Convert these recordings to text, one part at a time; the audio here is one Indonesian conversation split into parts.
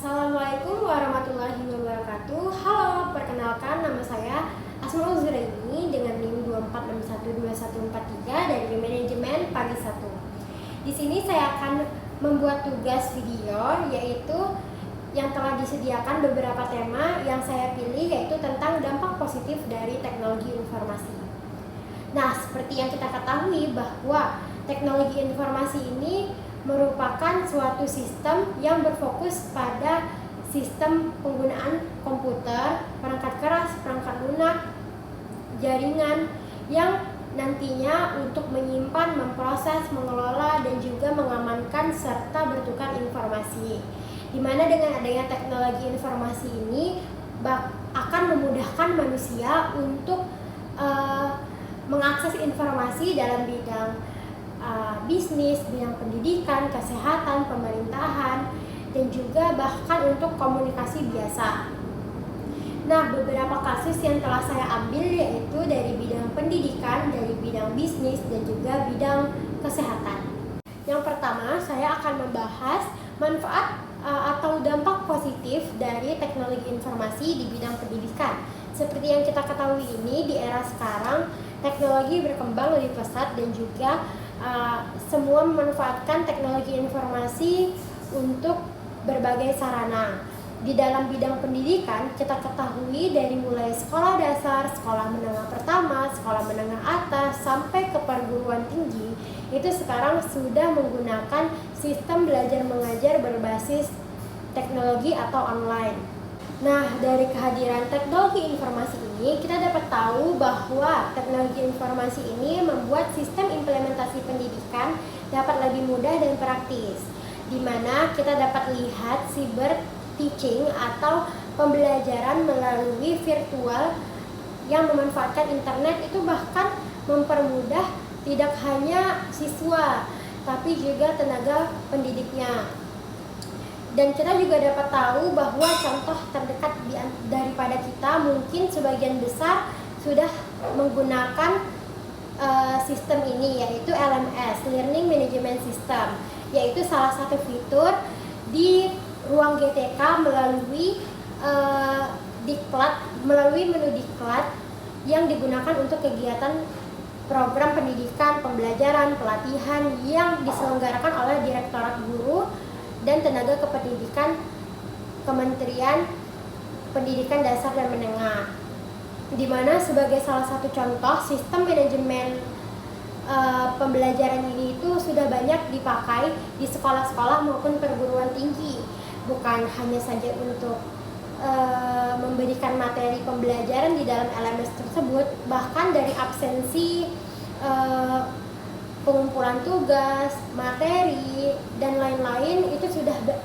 Assalamualaikum warahmatullahi wabarakatuh. Halo, perkenalkan nama saya Asmaul Zuraini dengan NIM 24612143 dari Manajemen Pagi 1. Di sini saya akan membuat tugas video yaitu yang telah disediakan beberapa tema yang saya pilih yaitu tentang dampak positif dari teknologi informasi. Nah, seperti yang kita ketahui bahwa teknologi informasi ini merupakan suatu sistem yang berfokus pada sistem penggunaan komputer, perangkat keras, perangkat lunak, jaringan yang nantinya untuk menyimpan, memproses, mengelola, dan juga mengamankan serta bertukar informasi. Di mana dengan adanya teknologi informasi ini akan memudahkan manusia untuk mengakses informasi dalam bidang bisnis, bidang pendidikan, kesehatan, pemerintahan, dan juga bahkan untuk komunikasi biasa. Nah, beberapa kasus yang telah saya ambil yaitu dari bidang pendidikan, dari bidang bisnis, dan juga bidang kesehatan. Yang pertama, saya akan membahas manfaat atau dampak positif dari teknologi informasi di bidang pendidikan. Seperti yang kita ketahui ini, di era sekarang, teknologi berkembang lebih pesat dan juga semua memanfaatkan teknologi informasi untuk berbagai sarana. Di dalam bidang pendidikan, kita ketahui dari mulai sekolah dasar, sekolah menengah pertama, sekolah menengah atas, sampai ke perguruan tinggi, itu sekarang sudah menggunakan sistem belajar mengajar berbasis teknologi atau online. Nah, dari kehadiran teknologi informasi ini, kita dapat tahu bahwa teknologi informasi ini membuat sistem implementasi pendidikan dapat lebih mudah dan praktis, di mana kita dapat lihat cyber teaching atau pembelajaran melalui virtual yang memanfaatkan internet itu bahkan mempermudah tidak hanya siswa, tapi juga tenaga pendidiknya. Dan kita juga dapat tahu bahwa contoh terdekat daripada kita mungkin sebagian besar sudah menggunakan sistem ini, yaitu LMS, Learning Management System, yaitu salah satu fitur di ruang GTK melalui menu diklat yang digunakan untuk kegiatan program pendidikan, pembelajaran, pelatihan yang diselenggarakan oleh Direktorat Guru dan Tenaga Kependidikan Kementerian Pendidikan Dasar dan Menengah, di mana sebagai salah satu contoh sistem manajemen pembelajaran ini itu sudah banyak dipakai di sekolah-sekolah maupun perguruan tinggi, bukan hanya saja untuk memberikan materi pembelajaran di dalam LMS tersebut, bahkan dari absensi, pengumpulan tugas, materi, dan lain-lain itu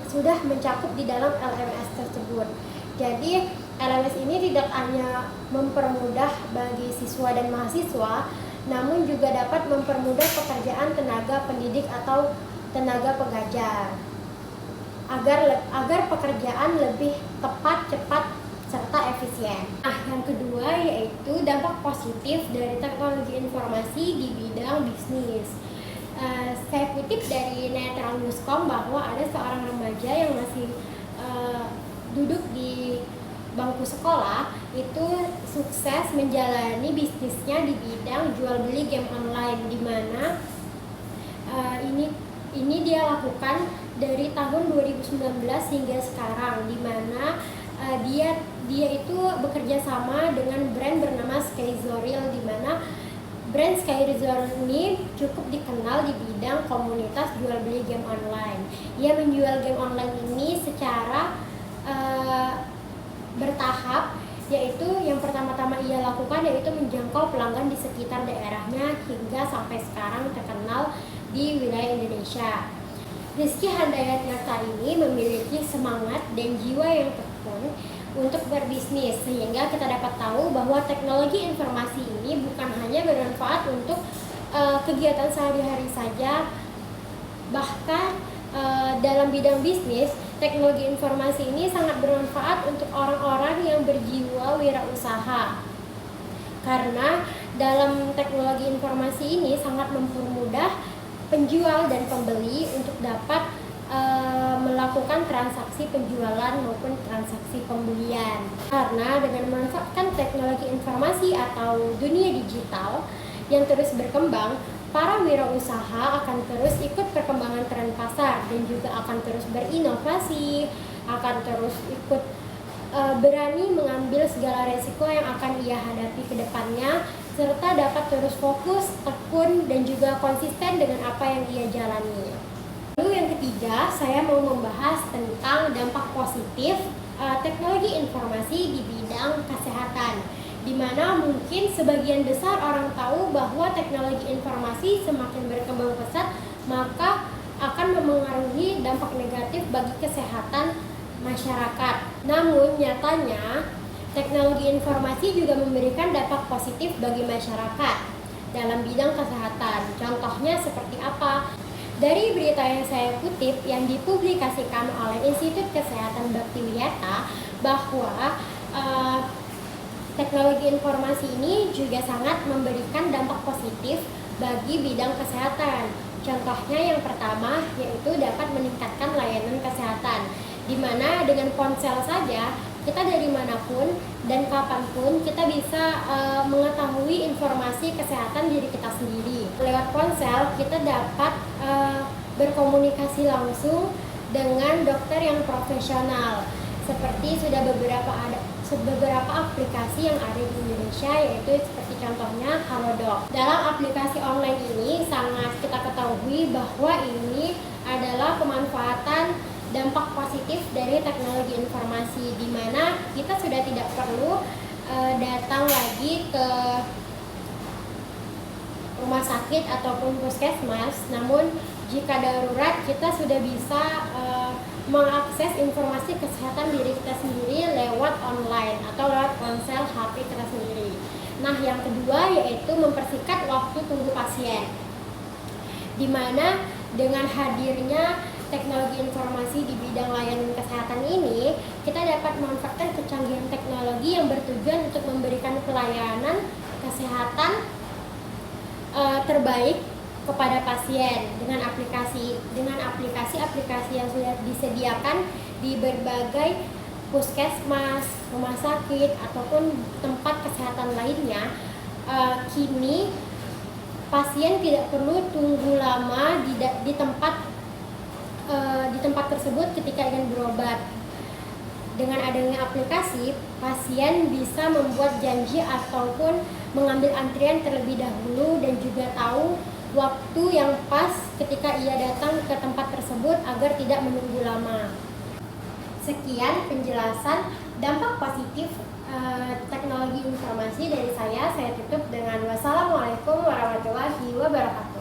sudah mencakup di dalam LMS tersebut. Jadi LMS ini tidak hanya mempermudah bagi siswa dan mahasiswa, namun juga dapat mempermudah pekerjaan tenaga pendidik atau tenaga pengajar agar pekerjaan lebih tepat, cepat, serta efisien. Nah, yang kedua yaitu dampak positif dari teknologi informasi di bidang bisnis. Saya kutip dari Netral.com bahwa ada seorang remaja yang masih duduk di bangku sekolah itu sukses menjalani bisnisnya di bidang jual beli game online, di mana ini dia lakukan dari tahun 2019 hingga sekarang, di mana dia itu bekerja sama dengan brand bernama Skyzoril, di mana brand Skyzoril ini cukup dikenal di bidang komunitas jual beli game online. Ia menjual game online ini secara bertahap, yaitu yang pertama-tama ia lakukan yaitu menjangkau pelanggan di sekitar daerahnya hingga sampai sekarang terkenal di wilayah Indonesia. Rizky Handayat-Yarta ini memiliki semangat dan jiwa yang tekun untuk berbisnis, sehingga kita dapat tahu bahwa teknologi informasi ini bukan hanya bermanfaat untuk kegiatan sehari-hari saja, bahkan dalam bidang bisnis, teknologi informasi ini sangat bermanfaat untuk orang-orang yang berjiwa wirausaha. Karena dalam teknologi informasi ini sangat mempermudah penjual dan pembeli untuk dapat melakukan transaksi penjualan maupun transaksi pembelian. Karena dengan memanfaatkan teknologi informasi atau dunia digital yang terus berkembang, para wirausaha akan terus ikut perkembangan tren pasar dan juga akan terus berinovasi, akan terus ikut berani mengambil segala resiko yang akan ia hadapi ke depannya, serta dapat terus fokus, tekun, dan juga konsisten dengan apa yang ia jalani. Lalu yang ketiga, saya mau membahas tentang dampak positif teknologi informasi di bidang kesehatan, di mana mungkin sebagian besar orang tahu bahwa teknologi informasi semakin berkembang pesat, maka akan memengaruhi dampak negatif bagi kesehatan masyarakat. Namun nyatanya teknologi informasi juga memberikan dampak positif bagi masyarakat dalam bidang kesehatan. Contohnya seperti apa? Dari berita yang saya kutip yang dipublikasikan oleh Institut Kesehatan Baktiwiyata bahwa teknologi informasi ini juga sangat memberikan dampak positif bagi bidang kesehatan. Contohnya yang pertama yaitu dapat meningkatkan layanan kesehatan, di mana dengan ponsel saja kita dari manapun dan kapanpun kita bisa mengetahui informasi kesehatan diri kita sendiri. Lewat ponsel kita dapat berkomunikasi langsung dengan dokter yang profesional, seperti sudah beberapa aplikasi yang ada di Indonesia, yaitu seperti contohnya Halodoc. Dalam aplikasi online ini sangat kita ketahui bahwa ini adalah pemanfaatan dampak positif dari teknologi informasi, di mana kita sudah tidak perlu datang lagi ke rumah sakit ataupun puskesmas. Namun jika darurat kita sudah bisa mengakses informasi kesehatan diri kita sendiri lewat online atau lewat ponsel HP kita sendiri. Nah, yang kedua yaitu mempersingkat waktu tunggu pasien, di mana dengan hadirnya teknologi informasi di bidang layanan kesehatan ini, kita dapat memanfaatkan kecanggihan teknologi yang bertujuan untuk memberikan pelayanan kesehatan terbaik kepada pasien dengan aplikasi yang sudah disediakan di berbagai puskesmas, rumah sakit ataupun tempat kesehatan lainnya. Kini pasien tidak perlu tunggu lama di tempat tersebut ketika ingin berobat. Dengan adanya aplikasi, pasien bisa membuat janji ataupun mengambil antrian terlebih dahulu dan juga tahu waktu yang pas ketika ia datang ke tempat tersebut agar tidak menunggu lama. Sekian penjelasan dampak positif teknologi informasi dari saya. Saya tutup dengan wassalamualaikum warahmatullahi wabarakatuh.